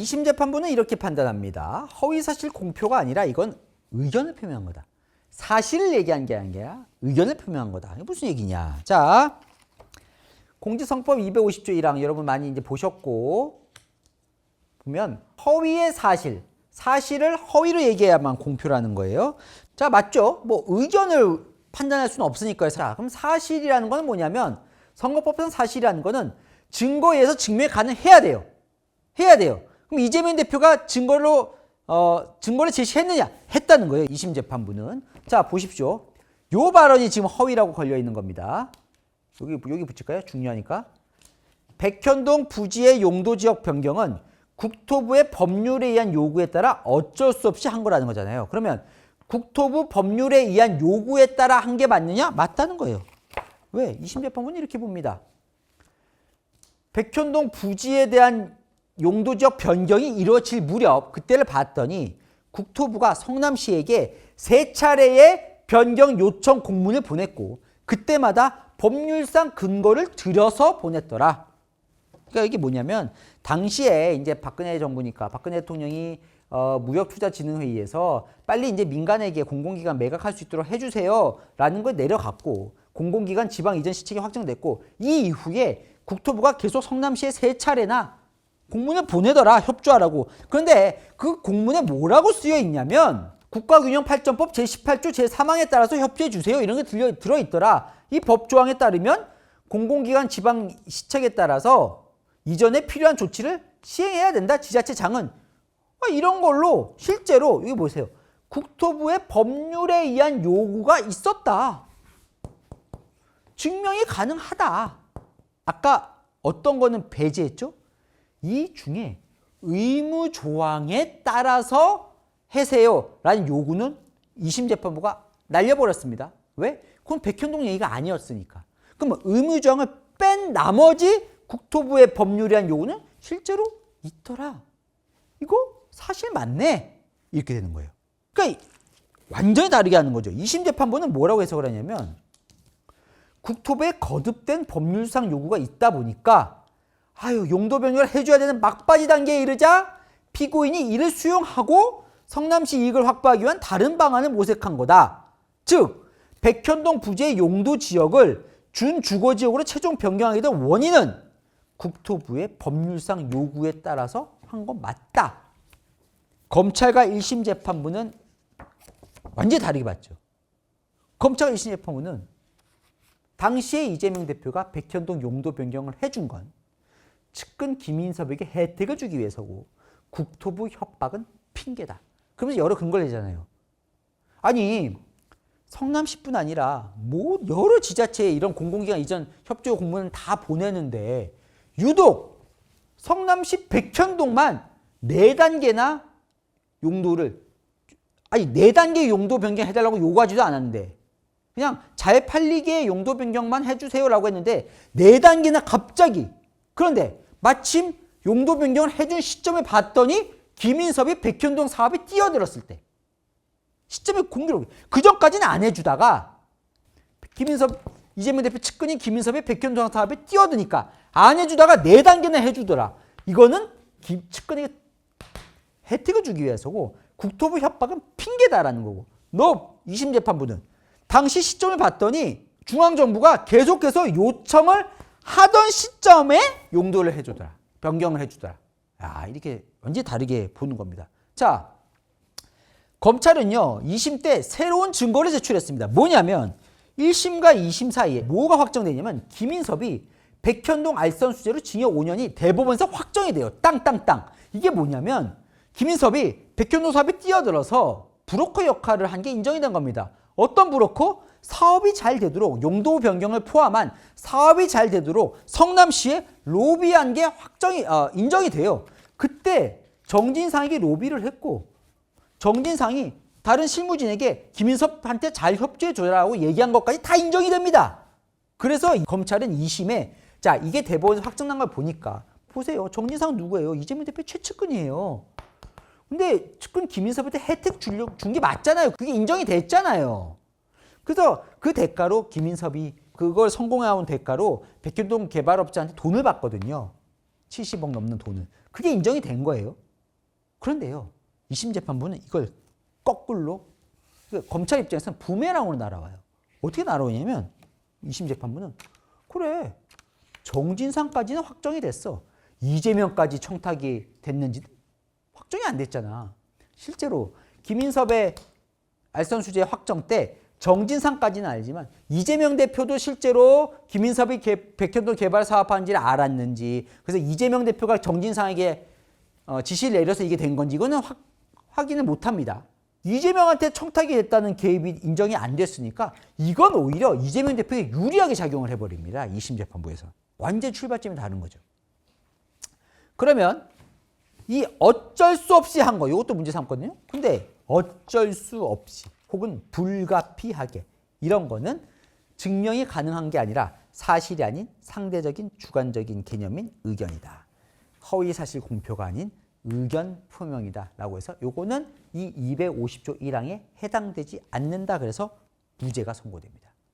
2심 재판부는 이렇게 판단합니다. 허위사실 공표가 아니라 이건 의견을 표명한 거다. 사실을 얘기한 게 아니라 의견을 표명한 거다. 이게 무슨 얘기냐. 자, 공직선거법 250조 1항 여러분 많이 이제 보셨고, 보면 허위의 사실을 허위로 얘기해야만 공표라는 거예요. 자, 맞죠? 뭐 의견을 판단할 수는 없으니까요. 자, 그럼 사실이라는 건 뭐냐면 선거법상 사실이라는 거는 증거에 의해서 증명이 가능해야 돼요. 해야 돼요. 그럼 이재명 대표가 증거를 제시했느냐? 했다는 거예요. 2심 재판부는. 자, 보십시오. 요 발언이 지금 허위라고 걸려 있는 겁니다. 여기 붙일까요? 중요하니까. 백현동 부지의 용도 지역 변경은 국토부의 법률에 의한 요구에 따라 어쩔 수 없이 한 거라는 거잖아요. 그러면 국토부 법률에 의한 요구에 따라 한 게 맞느냐? 맞다는 거예요. 왜? 2심 재판부는 이렇게 봅니다. 백현동 부지에 대한 용도지역 변경이 이루어질 무렵 그때를 봤더니 국토부가 성남시에게 3차례의 변경 요청 공문을 보냈고 그때마다 법률상 근거를 들여서 보냈더라. 그러니까 이게 뭐냐면 당시에 이제 박근혜 정부니까 박근혜 대통령이 무역투자진흥회의에서 빨리 이제 민간에게 공공기관 매각할 수 있도록 해주세요라는 걸 내려갔고 공공기관 지방 이전 시책이 확정됐고 이 이후에 국토부가 계속 성남시에 3차례나 공문을 보내더라. 협조하라고. 그런데 그 공문에 뭐라고 쓰여 있냐면 국가균형 8.법 제18조 제3항에 따라서 협조해 주세요. 이런 게 들어있더라. 이 법조항에 따르면 공공기관 지방 시책에 따라서 이전에 필요한 조치를 시행해야 된다. 지자체장은. 이런 걸로 실제로 여기 보세요. 국토부의 법률에 의한 요구가 있었다. 증명이 가능하다. 아까 어떤 거는 배제했죠? 이 중에 의무조항에 따라서 해세요 라는 요구는 2심 재판부가 날려버렸습니다. 왜? 그건 백현동 얘기가 아니었으니까. 그럼 의무조항을 뺀 나머지 국토부의 법률에 의한 요구는 실제로 있더라. 이거 사실 맞네. 이렇게 되는 거예요. 그러니까 완전히 다르게 하는 거죠. 2심 재판부는 뭐라고 해석을 하냐면 국토부에 거듭된 법률상 요구가 있다 보니까 용도 변경을 해줘야 되는 막바지 단계에 이르자 피고인이 이를 수용하고 성남시 이익을 확보하기 위한 다른 방안을 모색한 거다. 즉 백현동 부지의 용도 지역을 준주거지역으로 최종 변경하게 된 원인은 국토부의 법률상 요구에 따라서 한 건 맞다. 검찰과 1심 재판부는 완전히 다르게 봤죠. 검찰과 1심 재판부는 당시에 이재명 대표가 백현동 용도 변경을 해준 건 측근 김인섭에게 혜택을 주기 위해서고 국토부 협박은 핑계다. 그러면서 여러 근거를 내잖아요. 아니 성남시뿐 아니라 뭐 여러 지자체에 이런 공공기관 이전 협조 공문을 다 보내는데 유독 성남시 백현동만 4단계나 용도를 4단계 용도 변경해달라고 요구하지도 않았는데 그냥 잘 팔리게 용도 변경만 해주세요라고 했는데 4단계나 갑자기 그런데 마침 용도 변경을 해준 시점을 봤더니 김인섭이 백현동 사업에 뛰어들었을 때 시점에 공교롭게 그 전까지는 안 해주다가 이재명 대표 측근인 김인섭이 백현동 사업에 뛰어드니까 안 해주다가 4단계나 해주더라. 이거는 측근에게 혜택을 주기 위해서고 국토부 협박은 핑계다라는 거고 너 2심 재판부는 당시 시점을 봤더니 중앙정부가 계속해서 요청을 하던 시점에 용도를 해주더라. 변경을 해주더라. 이렇게 완전히 다르게 보는 겁니다. 자, 검찰은요. 2심 때 새로운 증거를 제출했습니다. 뭐냐면 1심과 2심 사이에 뭐가 확정되냐면 김인섭이 백현동 알선 수재로 징역 5년이 대법원에서 확정이 돼요. 땅땅땅. 이게 뭐냐면 김인섭이 백현동 사업에 뛰어들어서 브로커 역할을 한 게 인정이 된 겁니다. 어떤 브로커? 사업이 잘 되도록 용도 변경을 포함한 사업이 잘 되도록 성남시에 로비한 게 인정이 돼요. 그때 정진상에게 로비를 했고 정진상이 다른 실무진에게 김인섭한테 잘 협조해줘라고 얘기한 것까지 다 인정이 됩니다. 그래서 검찰은 2심에 자 이게 대법원에서 확정난 걸 보니까 보세요. 정진상 누구예요? 이재명 대표 최측근이에요. 근데 측근 김인섭한테 혜택 준 게 맞잖아요. 그게 인정이 됐잖아요. 그래서 그 대가로 김인섭이 그걸 성공해온 대가로 백현동 개발업자한테 돈을 받거든요. 70억 넘는 돈을. 그게 인정이 된 거예요. 그런데요. 2심 재판부는 이걸 거꾸로 검찰 입장에서는 부메랑으로 날아와요. 어떻게 날아오냐면 2심 재판부는 그래 정진상까지는 확정이 됐어. 이재명까지 청탁이 됐는지 확정이 안 됐잖아. 실제로 김인섭의 알선수재 확정 때 정진상까지는 알지만 이재명 대표도 실제로 김인섭이 백현동 개발 사업하는지를 알았는지 그래서 이재명 대표가 정진상에게 지시를 내려서 이게 된 건지 이거는 확인을 못합니다. 이재명한테 청탁이 됐다는 개입이 인정이 안 됐으니까 이건 오히려 이재명 대표에 유리하게 작용을 해버립니다. 2심 재판부에서. 완전 출발점이 다른 거죠. 그러면 이 어쩔 수 없이 한 거, 이것도 문제 삼거든요. 근데 어쩔 수 없이 혹은 불가피하게 이런 거는 증명이 가능한 게 아니라 사실이 아닌 상대적인 주관적인 개념인 의견이다. 허위사실 공표가 아닌 의견 표명이다 라고 해서 요거는 이 250조 1항에 해당되지 않는다 그래서 무죄가 선고됩니다.